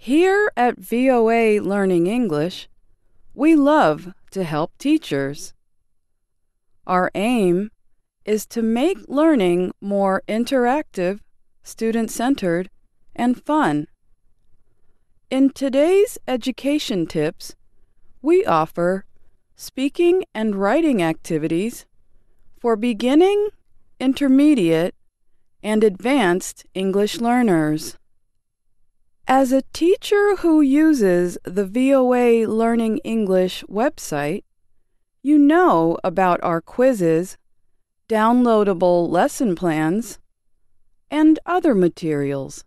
Here at VOA Learning English, we love to help teachers. Our aim is to make learning more interactive, student-centered, and fun. In today's education tips, we offer speaking and writing activities for beginning, intermediate, and advanced English learners. As a teacher who uses the VOA Learning English website, you know about our quizzes, downloadable lesson plans, and other materials.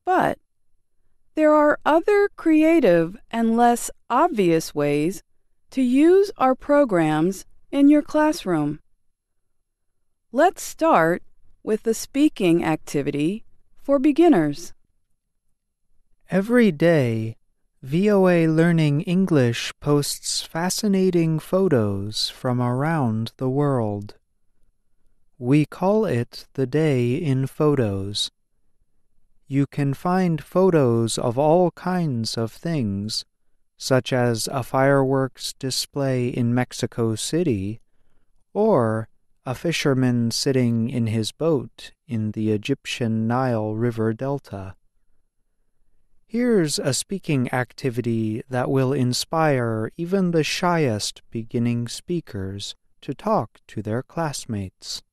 But there are other creative and less obvious ways to use our programs in your classroom. Let's start with the speaking activity for beginners. Every day, VOA Learning English posts fascinating photos from around the world. We call it the Day in Photos. You can find photos of all kinds of things, such as a fireworks display in Mexico City, or a fisherman sitting in his boat in the Egyptian Nile River Delta. Here's a speaking activity that will inspire even the shyest beginning speakers to talk to their classmates.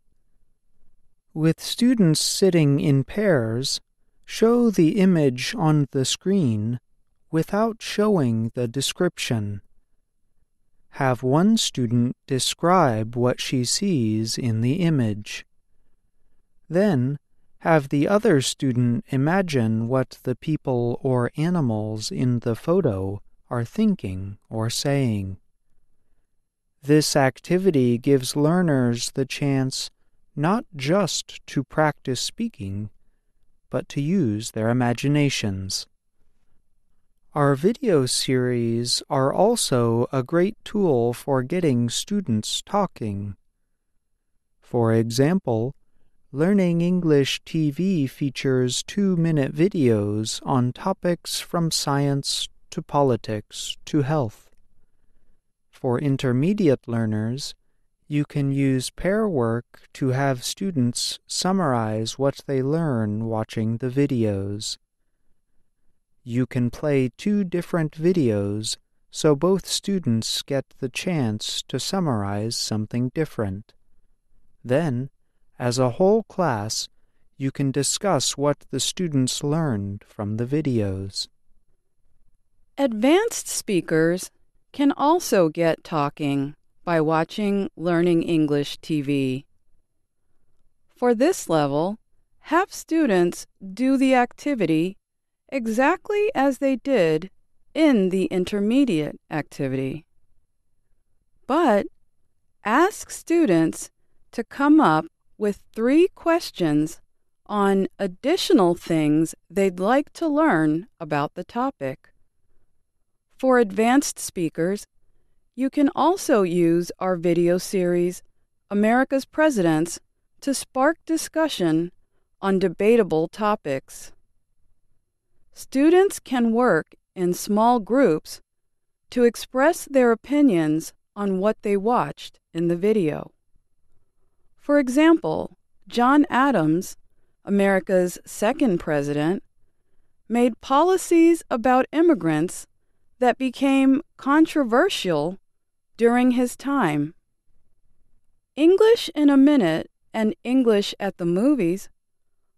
With students sitting in pairs, show the image on the screen without showing the description. Have one student describe what she sees in the image. Then, have the other student imagine what the people or animals in the photo are thinking or saying. This activity gives learners the chance not just to practice speaking, but to use their imaginations. Our video series are also a great tool for getting students talking. For example, Learning English TV features 2-minute videos on topics from science to politics to health. For intermediate learners, you can use pair work to have students summarize what they learn watching the videos. You can play 2 different videos so both students get the chance to summarize something different. Then, as a whole class, you can discuss what the students learned from the videos. Advanced speakers can also get talking by watching Learning English TV. For this level, have students do the activity exactly as they did in the intermediate activity. But ask students to come up with 3 questions on additional things they'd like to learn about the topic. For advanced speakers, you can also use our video series, America's Presidents, to spark discussion on debatable topics. Students can work in small groups to express their opinions on what they watched in the video. For example, John Adams, America's second president, made policies about immigrants that became controversial during his time. English in a Minute and English at the Movies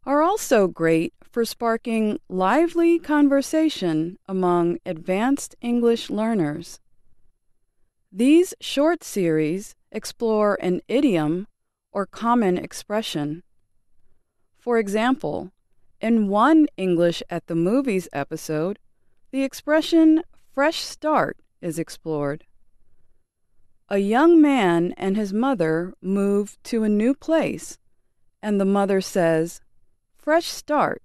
are also great for sparking lively conversation among advanced English learners. These short series explore an idiom or common expression. For example, in one English at the Movies episode, the expression fresh start is explored. A young man and his mother move to a new place, and the mother says, "Fresh start."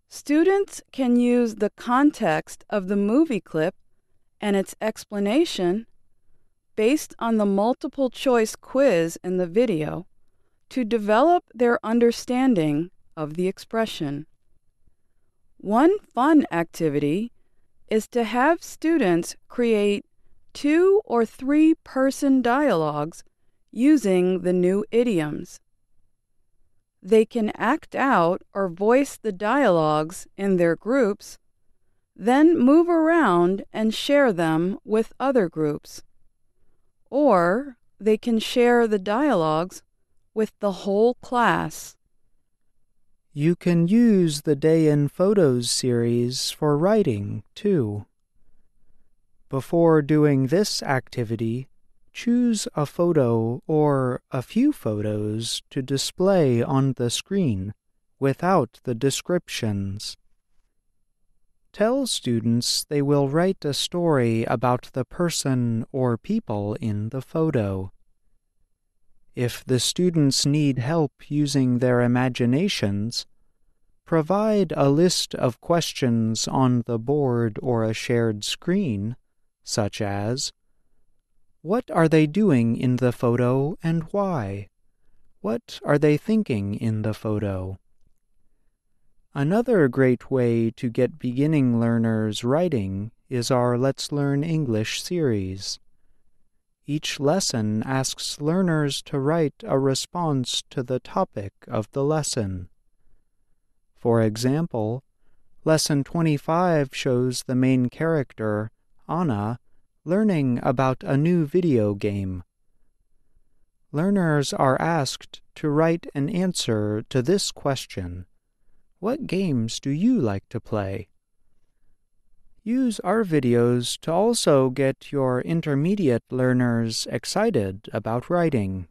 Students can use the context of the movie clip and its explanation based on the multiple choice quiz in the video to develop their understanding of the expression. One fun activity is to have students create 2 or 3 person dialogues using the new idioms. They can act out or voice the dialogues in their groups, then move around and share them with other groups. Or they can share the dialogues with the whole class. You can use the Day in Photos series for writing, too. Before doing this activity, choose a photo or a few photos to display on the screen without the descriptions. Tell students they will write a story about the person or people in the photo. If the students need help using their imaginations, provide a list of questions on the board or a shared screen, such as, what are they doing in the photo and why? What are they thinking in the photo? Another great way to get beginning learners writing is our Let's Learn English series. Each lesson asks learners to write a response to the topic of the lesson. For example, Lesson 25 shows the main character, Anna, learning about a new video game. Learners are asked to write an answer to this question: what games do you like to play? Use our videos to also get your intermediate learners excited about writing.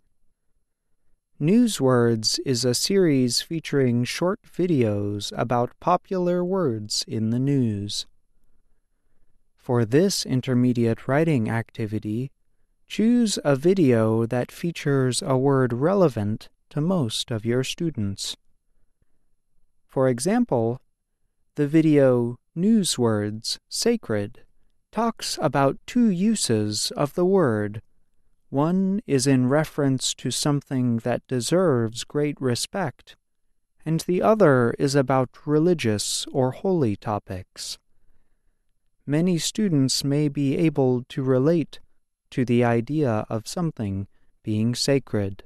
Newswords is a series featuring short videos about popular words in the news. For this intermediate writing activity, choose a video that features a word relevant to most of your students. For example, the video Newswords Sacred talks about 2 uses of the word. One is in reference to something that deserves great respect, and the other is about religious or holy topics. Many students may be able to relate to the idea of something being sacred.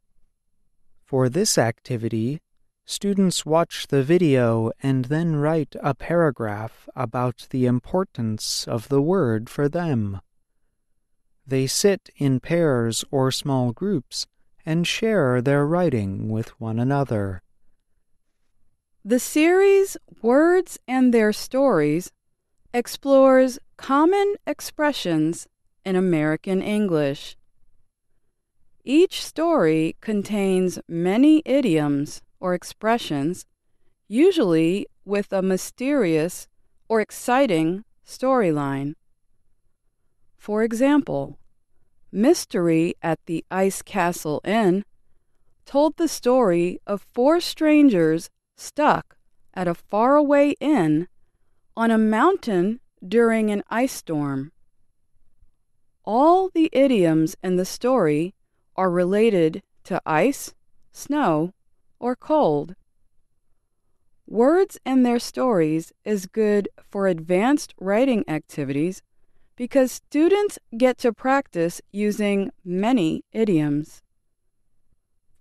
For this activity, students watch the video and then write a paragraph about the importance of the word for them. They sit in pairs or small groups and share their writing with one another. The series Words and Their Stories explores common expressions in American English. Each story contains many idioms or expressions, usually with a mysterious or exciting storyline. For example, Mystery at the Ice Castle Inn told the story of 4 strangers stuck at a faraway inn on a mountain during an ice storm. All the idioms in the story are related to ice, snow, or cold. Words and Their Stories is good for advanced writing activities because students get to practice using many idioms.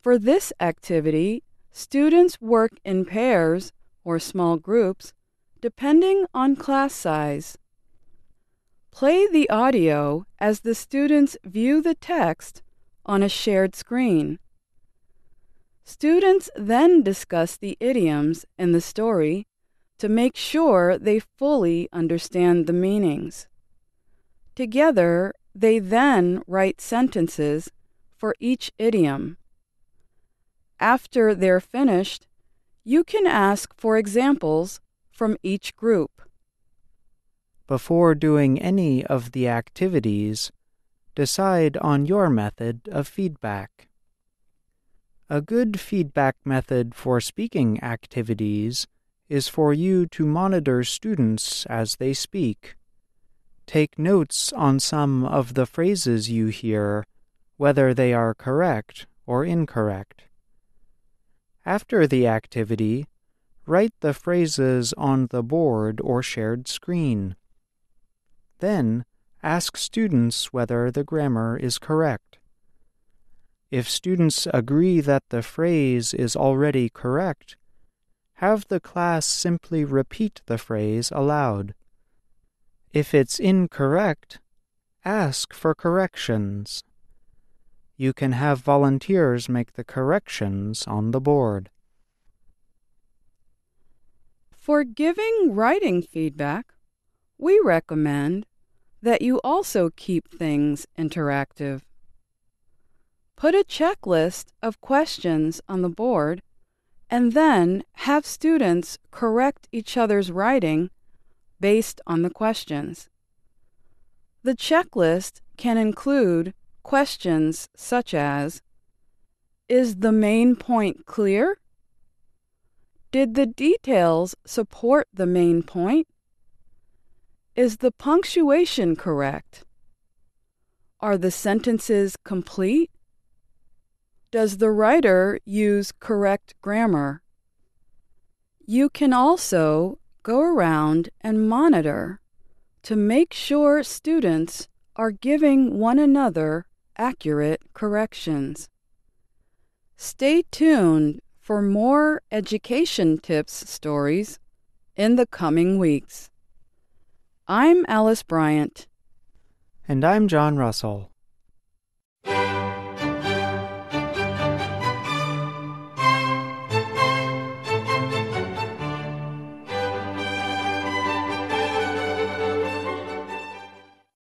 For this activity, students work in pairs or small groups depending on class size. Play the audio as the students view the text on a shared screen. Students then discuss the idioms in the story to make sure they fully understand the meanings. Together, they then write sentences for each idiom. After they're finished, you can ask for examples from each group. Before doing any of the activities, decide on your method of feedback. A good feedback method for speaking activities is for you to monitor students as they speak. Take notes on some of the phrases you hear, whether they are correct or incorrect. After the activity, Write the phrases on the board or shared screen. Then, ask students whether the grammar is correct. If students agree that the phrase is already correct, have the class simply repeat the phrase aloud. If it's incorrect, ask for corrections. You can have volunteers make the corrections on the board. For giving writing feedback, we recommend that you also keep things interactive. Put a checklist of questions on the board and then have students correct each other's writing based on the questions. The checklist can include questions such as, is the main point clear? Did the details support the main point? Is the punctuation correct? Are the sentences complete? Does the writer use correct grammar? You can also go around and monitor to make sure students are giving one another accurate corrections. Stay tuned for more education tips stories in the coming weeks. I'm Alice Bryant. And I'm John Russell.